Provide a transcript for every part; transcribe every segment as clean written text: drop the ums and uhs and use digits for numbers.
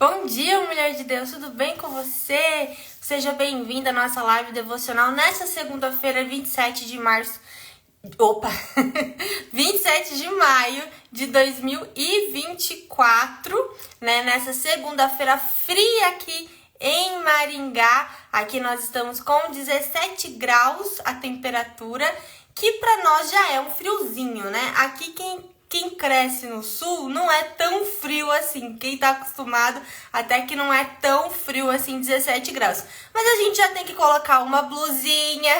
Bom dia, mulher de Deus, tudo bem com você? Seja bem-vinda à nossa live devocional nessa segunda-feira, 27 de março. 27 de maio de 2024, né? Nessa segunda-feira fria aqui em Maringá. Aqui nós estamos com 17 graus a temperatura, que para nós já é um friozinho, né? Aqui quem cresce no sul não é tão frio assim. Quem tá acostumado até que não é tão frio assim, 17 graus. Mas a gente já tem que colocar uma blusinha,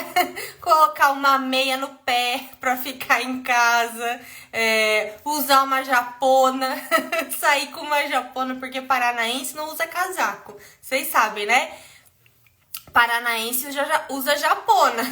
colocar uma meia no pé pra ficar em casa, usar uma japona, sair com uma japona, porque paranaense não usa casaco. Vocês sabem, né? Paranaense usa japona.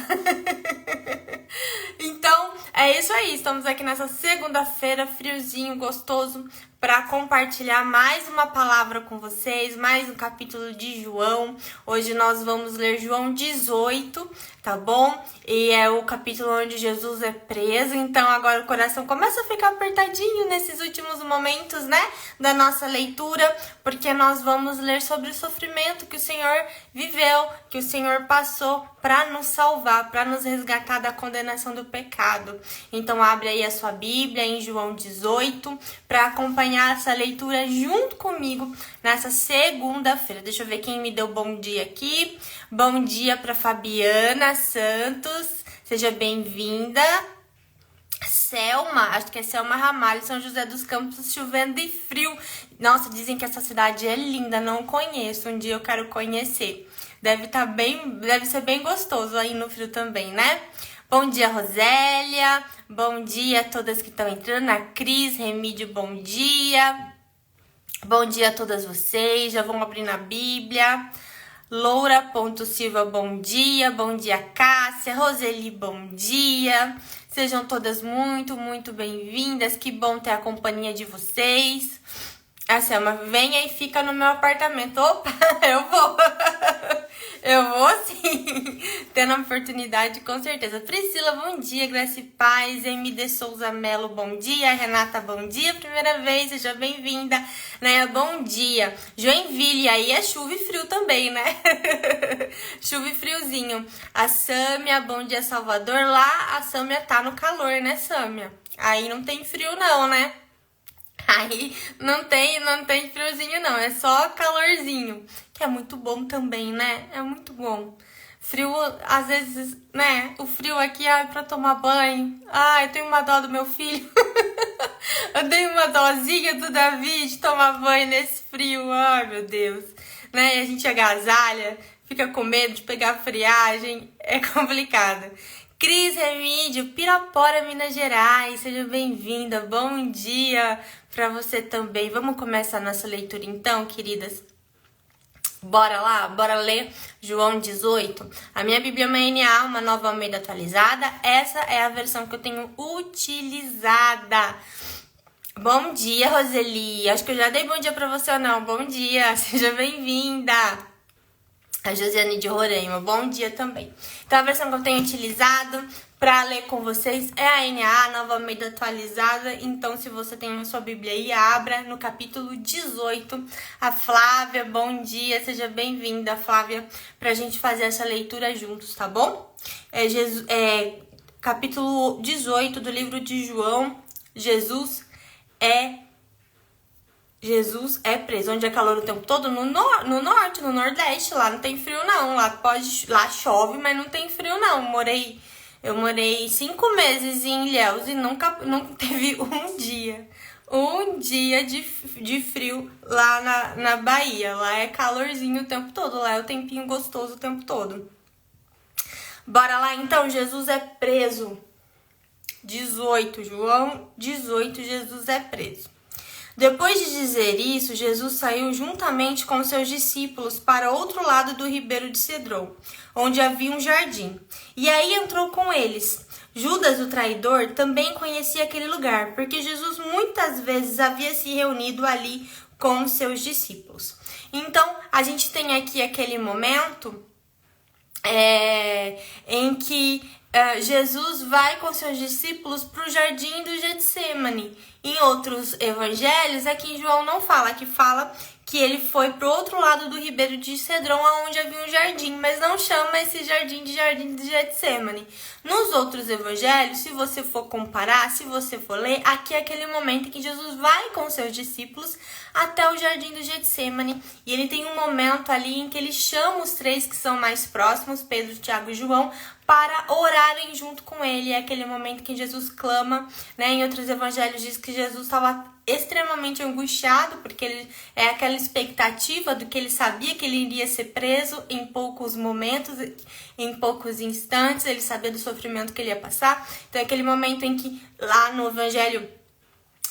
Então, é isso aí. Estamos aqui nessa segunda-feira, friozinho, gostoso, para compartilhar mais uma palavra com vocês, mais um capítulo de João. Hoje nós vamos ler João 18, tá bom? E é o capítulo onde Jesus é preso. Então, agora o coração começa a ficar apertadinho nesses últimos momentos, né? Da nossa leitura, porque nós vamos ler sobre o sofrimento que o Senhor viveu, que o Senhor passou para nos salvar, para nos resgatar da condenação do pecado. Então abre aí a sua Bíblia em João 18 para acompanhar essa leitura junto comigo nessa segunda-feira. Deixa eu ver quem me deu bom dia aqui. Bom dia para Fabiana Santos, seja bem-vinda. Selma, acho que é Selma Ramalho, São José dos Campos, chovendo e frio. Nossa, dizem que essa cidade é linda, não conheço, um dia eu quero conhecer. Deve ser bem gostoso aí no frio também, né? Bom dia, Rosélia. Bom dia a todas que estão entrando. A Cris, Remídio, bom dia. Bom dia a todas vocês. Já vão abrir na Bíblia. Loura.silva, bom dia. Bom dia, Cássia. Roseli, bom dia. Sejam todas muito, muito bem-vindas. Que bom ter a companhia de vocês. A Selma, venha e fica no meu apartamento. Opa, eu vou. Eu vou sim, tendo a oportunidade, com certeza. Priscila, bom dia. Graça e Paz. MD Souza Melo, bom dia. Renata, bom dia. Primeira vez, seja bem-vinda. Né? Bom dia. Joinville, aí é chuva e frio também, né? Chuva e friozinho. A Sâmia, bom dia, Salvador. Lá a Sâmia tá no calor, né, Sâmia? Aí não tem frio não, né? Aí não tem friozinho não, é só calorzinho, que é muito bom também, né? É muito bom. Frio, às vezes, né? O frio aqui é pra tomar banho. Ai, eu tenho uma dó do meu filho. Eu tenho uma dózinha do Davi de tomar banho nesse frio. Ai, meu Deus. Né? E a gente agasalha, fica com medo de pegar friagem, é complicado. Cris Remídio, Pirapora, Minas Gerais, seja bem-vinda, bom dia para você também. Vamos começar a nossa leitura então, queridas? Bora lá, bora ler João 18. A minha Bíblia é uma NA, uma Nova Almeida atualizada. Essa é a versão que eu tenho utilizada. Bom dia, Roseli. Acho que eu já dei bom dia para você ou não. Bom dia, seja bem-vinda. A Josiane de Roraima, bom dia também. Então, a versão que eu tenho utilizado para ler com vocês é a NA, Nova Almeida atualizada. Então, se você tem a sua Bíblia aí, abra no capítulo 18. A Flávia, bom dia, seja bem-vinda, Flávia, pra gente fazer essa leitura juntos, tá bom? Capítulo 18 do livro de João, Jesus é preso. Onde é calor o tempo todo? No norte, no nordeste. Lá não tem frio não. Lá chove, mas não tem frio não. Eu morei 5 meses em Ilhéus e não teve um dia de frio lá na Bahia. Lá é calorzinho o tempo todo. Lá é o tempinho gostoso o tempo todo. Bora lá então. Jesus é preso. 18, João 18, Jesus é preso. Depois de dizer isso, Jesus saiu juntamente com seus discípulos para outro lado do ribeiro de Cedron, onde havia um jardim. E aí entrou com eles. Judas, o traidor, também conhecia aquele lugar, porque Jesus muitas vezes havia se reunido ali com seus discípulos. Então, a gente tem aqui aquele momento em que Jesus vai com seus discípulos para o jardim do Getsêmani. Em outros evangelhos, aqui em João não fala, aqui fala que ele foi para o outro lado do ribeiro de Cedron, onde havia um jardim, mas não chama esse jardim de Getsêmani. Nos outros evangelhos, se você for comparar, se você for ler, aqui é aquele momento em que Jesus vai com seus discípulos até o jardim do Getsêmani, e ele tem um momento ali em que ele chama os três que são mais próximos, Pedro, Tiago e João, para orarem junto com ele. É aquele momento que Jesus clama, né? Em outros evangelhos diz que Jesus estava extremamente angustiado, porque ele é aquela expectativa do que ele sabia que ele iria ser preso em poucos momentos, em poucos instantes, ele sabia do sofrimento que ele ia passar. Então é aquele momento em que lá no evangelho,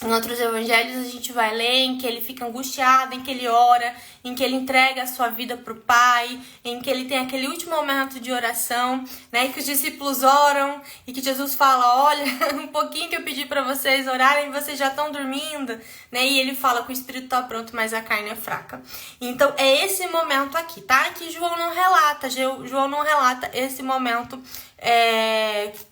em outros evangelhos a gente vai ler em que ele fica angustiado, em que ele ora, em que ele entrega a sua vida para o Pai, em que ele tem aquele último momento de oração, né? E que os discípulos oram e que Jesus fala, olha, um pouquinho que eu pedi para vocês orarem, vocês já estão dormindo, né? E ele fala que o espírito está pronto, mas a carne é fraca. Então é esse momento aqui, tá? Que João não relata esse momento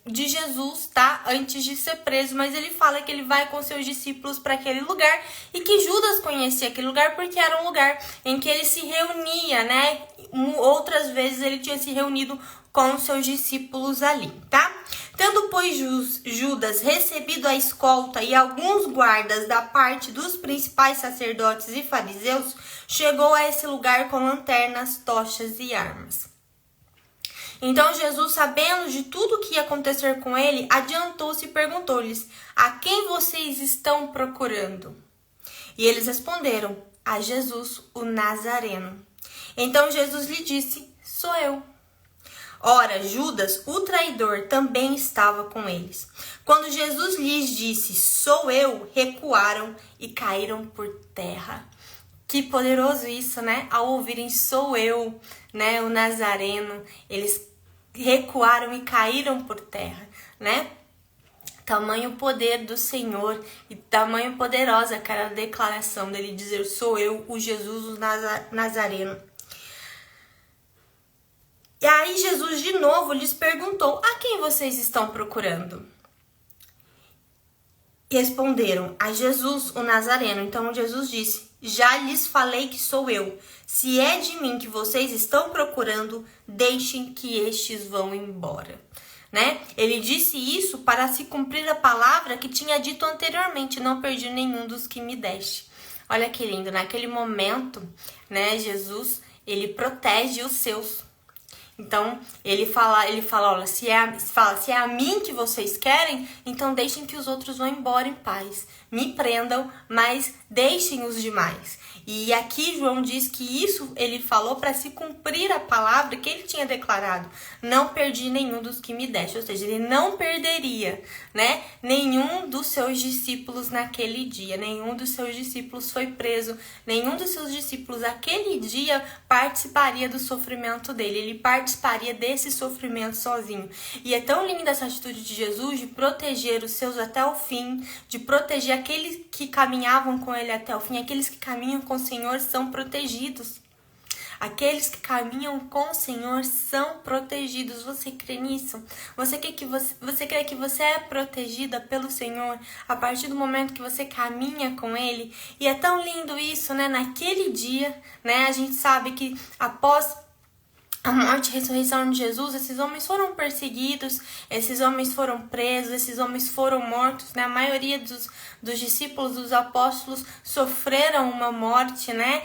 de Jesus, tá? Antes de ser preso, mas ele fala que ele vai com seus discípulos para aquele lugar e que Judas conhecia aquele lugar porque era um lugar em que ele se reunia, né? Outras vezes ele tinha se reunido com seus discípulos ali, tá? Tendo, pois, Judas recebido a escolta e alguns guardas da parte dos principais sacerdotes e fariseus, chegou a esse lugar com lanternas, tochas e armas. Então Jesus, sabendo de tudo o que ia acontecer com ele, adiantou-se e perguntou-lhes, a quem vocês estão procurando? E eles responderam, a Jesus, o Nazareno. Então Jesus lhe disse, sou eu. Ora, Judas, o traidor, também estava com eles. Quando Jesus lhes disse, sou eu, recuaram e caíram por terra. Que poderoso isso, né? Ao ouvirem sou eu, né? O Nazareno, eles recuaram e caíram por terra, né? Tamanho poder do Senhor e tamanho poderosa aquela declaração dele dizer sou eu, o Jesus, o Nazareno. E aí Jesus de novo lhes perguntou, a quem vocês estão procurando? Responderam, a Jesus, o Nazareno. Então Jesus disse, já lhes falei que sou eu. Se é de mim que vocês estão procurando, deixem que estes vão embora. Né? Ele disse isso para se cumprir a palavra que tinha dito anteriormente, não perdi nenhum dos que me deste. Olha que lindo, naquele momento, né, Jesus, ele protege os seus. Então, ele fala, olha, se é a mim que vocês querem, então deixem que os outros vão embora em paz. Me prendam, mas deixem os demais. E aqui João diz que isso ele falou para se cumprir a palavra que ele tinha declarado. Não perdi nenhum dos que me deste. Ou seja, ele não perderia, né, nenhum dos seus discípulos naquele dia. Nenhum dos seus discípulos foi preso. Nenhum dos seus discípulos aquele dia participaria do sofrimento dele. Ele participaria desse sofrimento sozinho. E é tão linda essa atitude de Jesus de proteger os seus até o fim, de proteger aqueles que caminhavam com ele até o fim. Aqueles que caminham com o Senhor são protegidos. Aqueles que caminham com o Senhor são protegidos. Você crê nisso? Você crê que você é protegida pelo Senhor a partir do momento que você caminha com Ele? E é tão lindo isso, né? Naquele dia, né? A gente sabe que após a morte e ressurreição de Jesus, esses homens foram perseguidos, esses homens foram presos, esses homens foram mortos, né? A maioria dos discípulos, dos apóstolos, sofreram uma morte, né?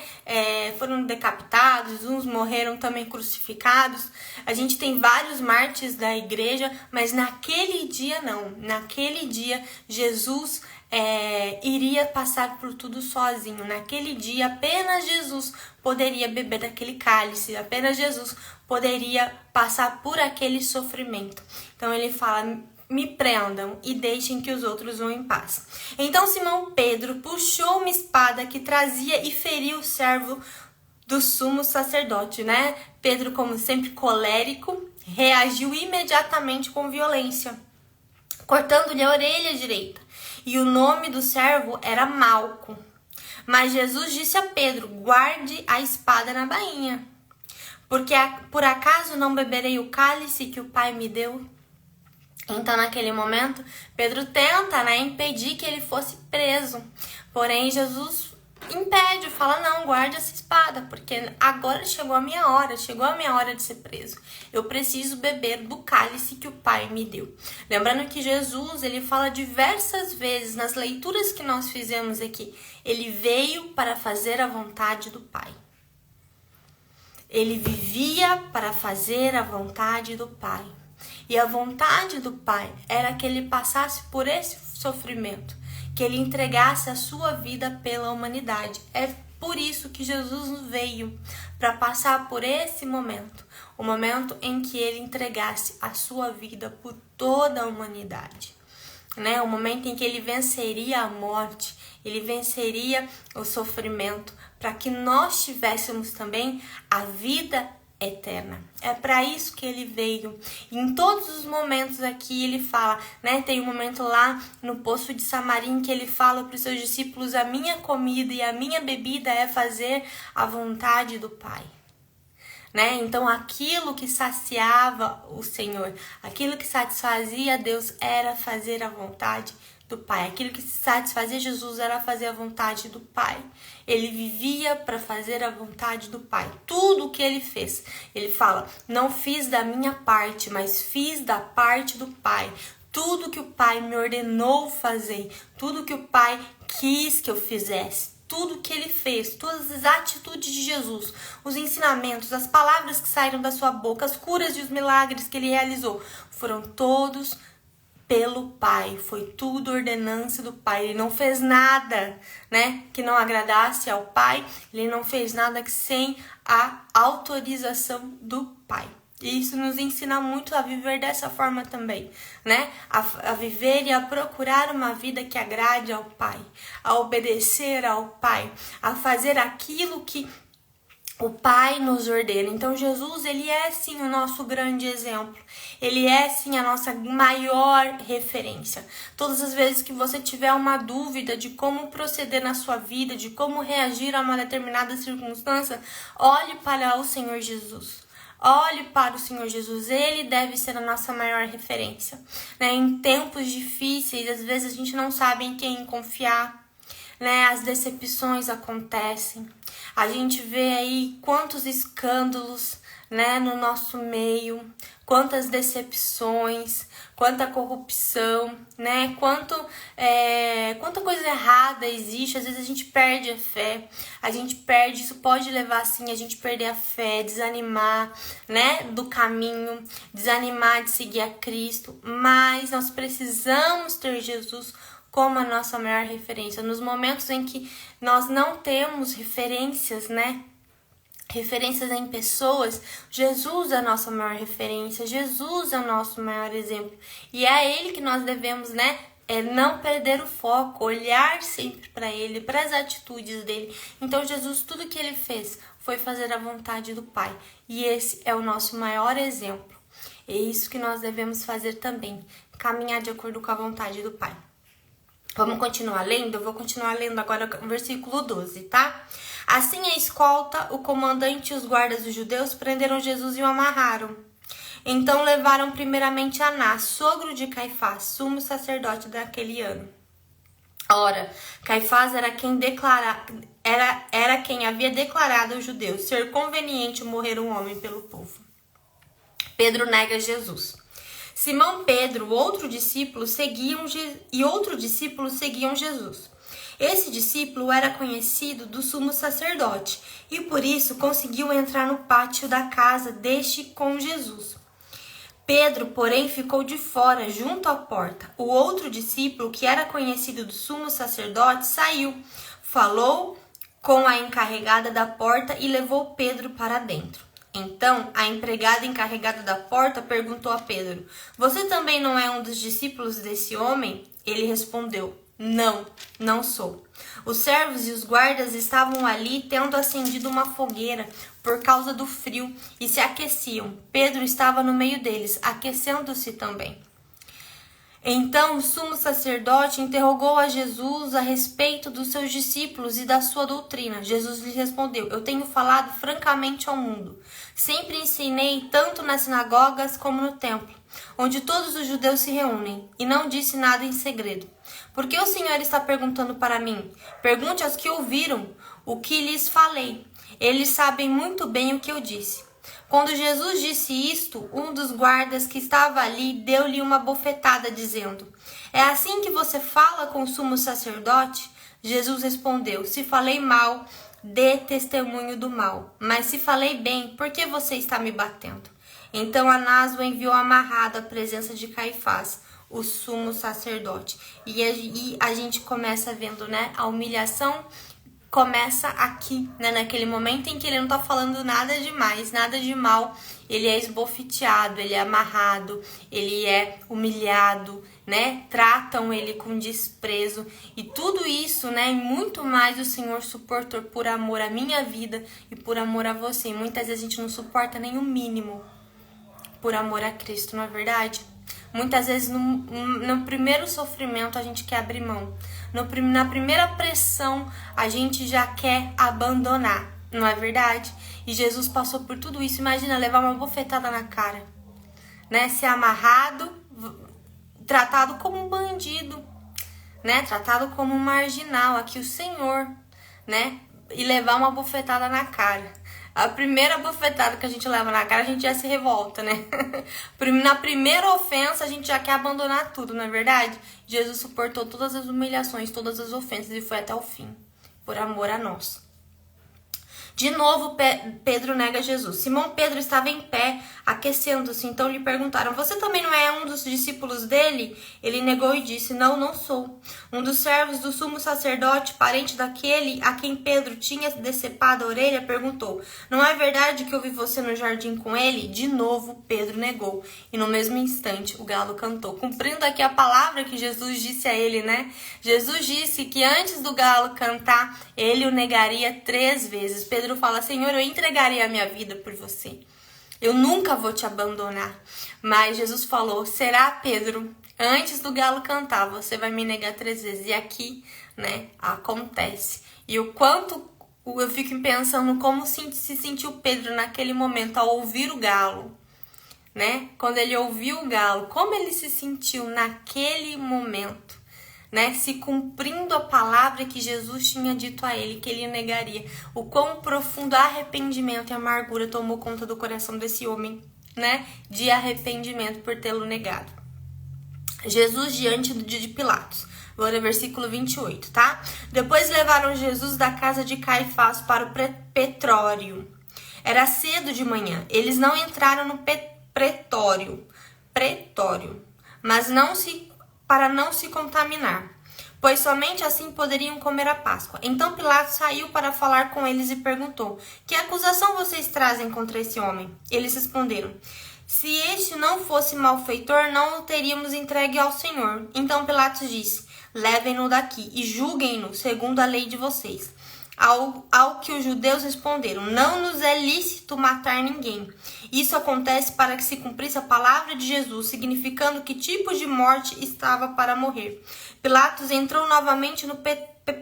Foram decapitados, uns morreram também crucificados. A gente tem vários mártires da igreja, mas naquele dia não. Naquele dia, Jesus iria passar por tudo sozinho. Naquele dia, apenas Jesus poderia beber daquele cálice, apenas Jesus poderia passar por aquele sofrimento. Então ele fala, me prendam e deixem que os outros vão em paz. Então Simão Pedro puxou uma espada que trazia e feriu o servo do sumo sacerdote, né? Pedro, como sempre colérico, reagiu imediatamente com violência, cortando-lhe a orelha direita. E o nome do servo era Malco. Mas Jesus disse a Pedro, guarde a espada na bainha, porque por acaso não beberei o cálice que o Pai me deu? Então, naquele momento, Pedro tenta, impedir que ele fosse preso. Porém, Jesus impede, fala, não, guarde essa espada, porque agora chegou a minha hora de ser preso. Eu preciso beber do cálice que o Pai me deu. Lembrando que Jesus, ele fala diversas vezes nas leituras que nós fizemos aqui, ele veio para fazer a vontade do Pai. Ele vivia para fazer a vontade do Pai. E a vontade do Pai era que ele passasse por esse sofrimento, que ele entregasse a sua vida pela humanidade. É por isso que Jesus veio, para passar por esse momento, o momento em que ele entregasse a sua vida por toda a humanidade. O momento em que ele venceria a morte, ele venceria o sofrimento, para que nós tivéssemos também a vida eterna. É para isso que ele veio. E em todos os momentos aqui ele fala, tem um momento lá no poço de Samaria em que ele fala para os seus discípulos, a minha comida e a minha bebida é fazer a vontade do Pai. Então aquilo que saciava o Senhor, aquilo que satisfazia Deus era fazer a vontade do Pai. Aquilo que satisfazia Jesus era fazer a vontade do Pai. Ele vivia para fazer a vontade do Pai. Tudo o que ele fez, ele fala, não fiz da minha parte, mas fiz da parte do Pai. Tudo que o Pai me ordenou fazer, tudo que o Pai quis que eu fizesse, tudo que ele fez, todas as atitudes de Jesus, os ensinamentos, as palavras que saíram da sua boca, as curas e os milagres que ele realizou, foram todos pelo Pai, foi tudo ordenança do Pai. Ele não fez nada, que não agradasse ao Pai, ele não fez nada sem a autorização do Pai. E isso nos ensina muito a viver dessa forma também, a viver e a procurar uma vida que agrade ao Pai, a obedecer ao Pai, a fazer aquilo que o Pai nos ordena. Então Jesus, ele é sim o nosso grande exemplo. Ele é sim a nossa maior referência. Todas as vezes que você tiver uma dúvida de como proceder na sua vida, de como reagir a uma determinada circunstância, olhe para o Senhor Jesus. Olhe para o Senhor Jesus, ele deve ser a nossa maior referência. Em tempos difíceis, às vezes a gente não sabe em quem confiar. As decepções acontecem. A gente vê aí quantos escândalos, no nosso meio, quantas decepções, quanta corrupção, quanta coisa errada existe. Às vezes a gente perde a fé, isso pode levar assim a gente perder a fé, desanimar, do caminho, desanimar de seguir a Cristo. Mas nós precisamos ter Jesus como a nossa maior referência. Nos momentos em que nós não temos referências, referências em pessoas, Jesus é a nossa maior referência, Jesus é o nosso maior exemplo. E é a ele que nós devemos, não perder o foco, olhar sempre para ele, para as atitudes dele. Então Jesus, tudo que ele fez foi fazer a vontade do Pai. E esse é o nosso maior exemplo. É isso que nós devemos fazer também, caminhar de acordo com a vontade do Pai. Vamos continuar lendo? Eu vou continuar lendo agora o versículo 12, tá? Assim a escolta, o comandante e os guardas dos judeus prenderam Jesus e o amarraram. Então levaram primeiramente Anás, sogro de Caifás, sumo sacerdote daquele ano. Ora, Caifás era quem havia declarado aos judeus ser conveniente morrer um homem pelo povo. Pedro nega Jesus. Simão Pedro, outro discípulo, seguiam Jesus. Esse discípulo era conhecido do sumo sacerdote e por isso conseguiu entrar no pátio da casa deste com Jesus. Pedro, porém, ficou de fora, junto à porta. O outro discípulo, que era conhecido do sumo sacerdote, saiu, falou com a encarregada da porta e levou Pedro para dentro. Então, a empregada encarregada da porta perguntou a Pedro: "Você também não é um dos discípulos desse homem?" Ele respondeu: Não sou." Os servos e os guardas estavam ali tendo acendido uma fogueira por causa do frio e se aqueciam. Pedro estava no meio deles, aquecendo-se também. Então o sumo sacerdote interrogou a Jesus a respeito dos seus discípulos e da sua doutrina. Jesus lhe respondeu: "Eu tenho falado francamente ao mundo. Sempre ensinei tanto nas sinagogas como no templo. onde todos os judeus se reúnem, e não disse nada em segredo. Por que o Senhor está perguntando para mim? Pergunte aos que ouviram o que lhes falei. Eles sabem muito bem o que eu disse. Quando Jesus disse isto, um dos guardas que estava ali deu-lhe uma bofetada, dizendo: É assim que você fala com o sumo sacerdote? Jesus respondeu: Se falei mal, dê testemunho do mal. Mas se falei bem, por que você está me batendo? Então Anás o enviou amarrado à presença de Caifás, o sumo sacerdote. E a gente começa vendo, né, a humilhação começa aqui, né, naquele momento em que ele não tá falando nada demais, nada de mal. Ele é esbofeteado, ele é amarrado, ele é humilhado, né? Tratam ele com desprezo. E tudo isso, né, e muito mais o Senhor suportou por amor à minha vida e por amor a você. E muitas vezes a gente não suporta nem o mínimo por amor a Cristo, não é verdade? Muitas vezes no primeiro sofrimento a gente quer abrir mão. Na primeira pressão a gente já quer abandonar, não é verdade? E Jesus passou por tudo isso. Imagina levar uma bofetada na cara, né? Ser amarrado, tratado como um bandido, né? Tratado como um marginal, aqui o Senhor, né? E levar uma bofetada na cara. A primeira bofetada que a gente leva na cara, a gente já se revolta, né? Na primeira ofensa, a gente já quer abandonar tudo, não é verdade? Jesus suportou todas as humilhações, todas as ofensas e foi até o fim, por amor a nós. De novo, Pedro nega Jesus. Simão Pedro estava em pé, aquecendo-se. Então lhe perguntaram: Você também não é um dos discípulos dele? Ele negou e disse: Não, não sou. Um dos servos do sumo sacerdote, parente daquele a quem Pedro tinha decepado a orelha, perguntou: Não é verdade que eu vi você no jardim com ele? De novo, Pedro negou. E no mesmo instante, o galo cantou. Cumprindo aqui a palavra que Jesus disse a ele, né? Jesus disse que antes do galo cantar, ele o negaria 3 vezes. Pedro fala: Senhor, eu entregaria a minha vida por você. Eu nunca vou te abandonar. Mas Jesus falou: será, Pedro? Antes do galo cantar, você vai me negar 3 vezes. E aqui, né, acontece. E o quanto eu fico pensando como se sentiu Pedro naquele momento ao ouvir o galo, né? Quando ele ouviu o galo, como ele se sentiu naquele momento, né? Se cumprindo a palavra que Jesus tinha dito a ele, que ele negaria. O quão profundo arrependimento e amargura tomou conta do coração desse homem, né? De arrependimento por tê-lo negado. Jesus diante de Pilatos. Agora versículo 28, tá? Depois levaram Jesus da casa de Caifás para o pretório. Era cedo de manhã. Eles não entraram no pretório, mas para não se contaminar, pois somente assim poderiam comer a Páscoa. Então Pilatos saiu para falar com eles e perguntou: Que acusação vocês trazem contra esse homem? Eles responderam: Se este não fosse malfeitor, não o teríamos entregue ao Senhor. Então Pilatos disse: Levem-no daqui e julguem-no segundo a lei de vocês. Ao que os judeus responderam: Não nos é lícito matar ninguém. Isso acontece para que se cumprisse a palavra de Jesus, significando que tipo de morte estava para morrer. Pilatos entrou novamente no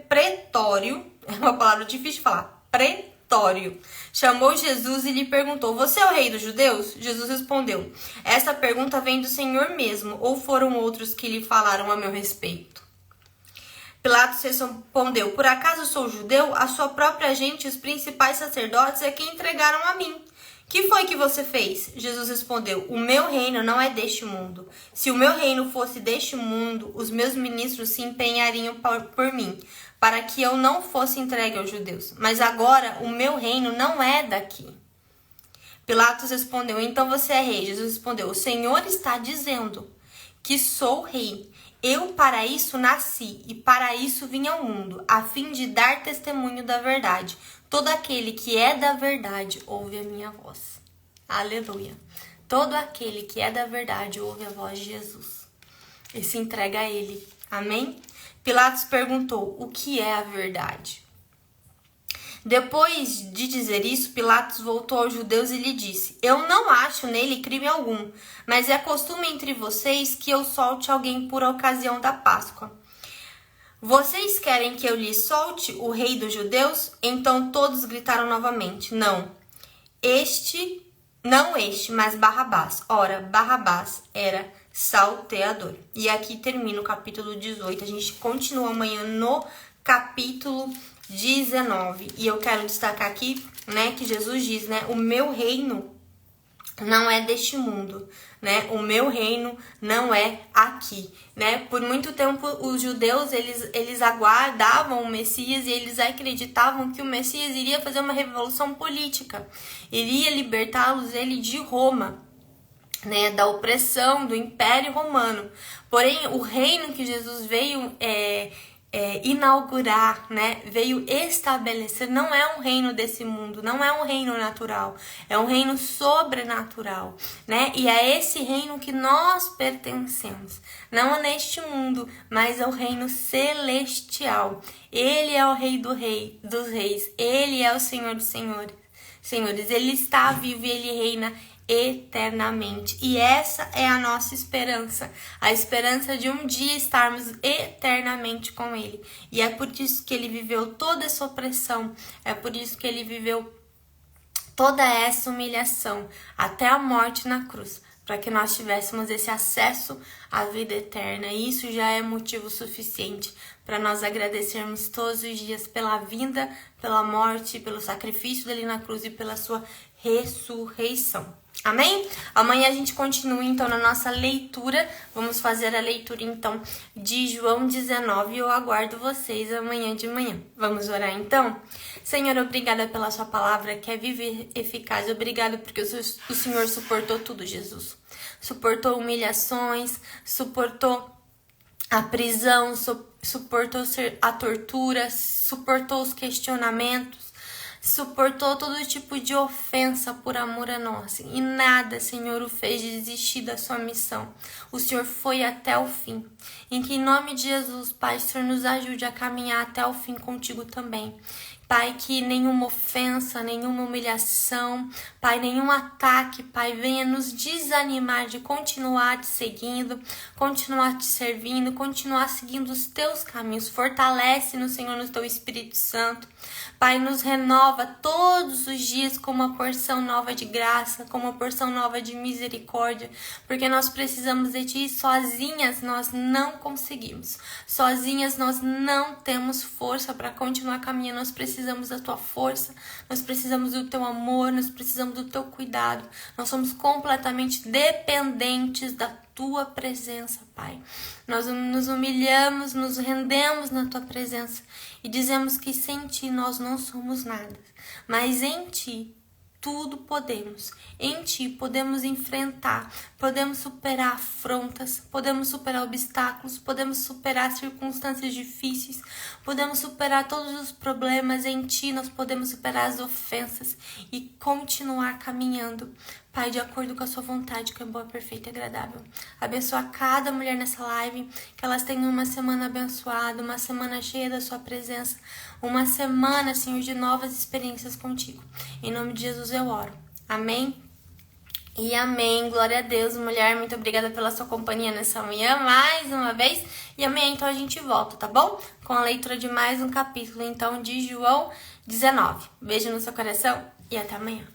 pretório, é uma palavra difícil de falar, pretório. Chamou Jesus e lhe perguntou: Você é o rei dos judeus? Jesus respondeu: Essa pergunta vem do Senhor mesmo, ou foram outros que lhe falaram a meu respeito? Pilatos respondeu: Por acaso sou judeu? A sua própria gente, os principais sacerdotes, é quem entregaram a mim. Que foi que você fez? Jesus respondeu: O meu reino não é deste mundo. Se o meu reino fosse deste mundo, os meus ministros se empenhariam por mim, para que eu não fosse entregue aos judeus. Mas agora o meu reino não é daqui. Pilatos respondeu: Então você é rei? Jesus respondeu: O Senhor está dizendo que sou rei. Eu para isso nasci e para isso vim ao mundo, a fim de dar testemunho da verdade. Todo aquele que é da verdade ouve a minha voz. Aleluia. Todo aquele que é da verdade ouve a voz de Jesus e se entrega a ele. Amém? Pilatos perguntou: O que é a verdade? Depois de dizer isso, Pilatos voltou aos judeus e lhe disse: Eu não acho nele crime algum, mas é costume entre vocês que eu solte alguém por ocasião da Páscoa. Vocês querem que eu lhe solte o rei dos judeus? Então todos gritaram novamente: Não, este Não este, mas Barrabás. Ora, Barrabás era salteador. E aqui termina o capítulo 18. A gente continua amanhã no capítulo 19. E eu quero destacar aqui, né, que Jesus diz, né, o meu reino não é deste mundo, né? O meu reino não é aqui, né? Por muito tempo os judeus, eles aguardavam o Messias e eles acreditavam que o Messias iria fazer uma revolução política, iria libertá-los ele de Roma, né? Da opressão do Império Romano. Porém, o reino que Jesus veio inaugurar, né, veio estabelecer, não é um reino desse mundo, não é um reino natural, é um reino sobrenatural, né, e é esse reino que nós pertencemos, não é neste mundo, mas é o reino celestial. Ele é o Rei dos reis, ele é o Senhor dos senhores, ele está vivo e ele reina eternamente. E essa é a nossa esperança, a esperança de um dia estarmos eternamente com ele. E é por isso que ele viveu toda essa opressão, é por isso que ele viveu toda essa humilhação até a morte na cruz, para que nós tivéssemos esse acesso à vida eterna. E isso já é motivo suficiente para nós agradecermos todos os dias pela vinda, pela morte, pelo sacrifício dele na cruz e pela sua ressurreição. Amém? Amanhã a gente continua então na nossa leitura. Vamos fazer a leitura então de João 19 e eu aguardo vocês amanhã de manhã. Vamos orar então? Senhor, obrigada pela sua palavra que é viva e eficaz. Obrigada porque o Senhor suportou tudo, Jesus. Suportou humilhações, suportou a prisão, suportou a tortura, suportou os questionamentos, suportou todo tipo de ofensa por amor a nós. E nada, Senhor, o fez desistir da sua missão. O Senhor foi até o fim. Em que em nome de Jesus, Pai, o Senhor nos ajude a caminhar até o fim contigo também. Pai, que nenhuma ofensa, nenhuma humilhação, Pai, nenhum ataque, Pai, venha nos desanimar de continuar te seguindo, continuar te servindo, continuar seguindo os teus caminhos. Fortalece-nos, Senhor, no teu Espírito Santo. Pai, nos renova todos os dias com uma porção nova de graça, com uma porção nova de misericórdia, porque nós precisamos de Ti. Sozinhas nós não conseguimos. Sozinhas nós não temos força para continuar caminhando. Nós precisamos da Tua força, nós precisamos do Teu amor, nós precisamos do Teu cuidado. Nós somos completamente dependentes da Tua presença, Pai. Nós nos humilhamos, nos rendemos na Tua presença e dizemos que sem Ti nós não somos nada, mas em Ti tudo podemos. Em Ti podemos enfrentar, podemos superar afrontas, podemos superar obstáculos, podemos superar circunstâncias difíceis, podemos superar todos os problemas. Em Ti nós podemos superar as ofensas e continuar caminhando, Pai, de acordo com a sua vontade, que é boa, perfeita e agradável. Abençoa cada mulher nessa live, que elas tenham uma semana abençoada, uma semana cheia da sua presença, uma semana, Senhor, de novas experiências contigo. Em nome de Jesus eu oro. Amém? E amém. Glória a Deus, mulher. Muito obrigada pela sua companhia nessa manhã, mais uma vez. E amanhã, então, a gente volta, tá bom? Com a leitura de mais um capítulo, então, de João 19. Beijo no seu coração e até amanhã.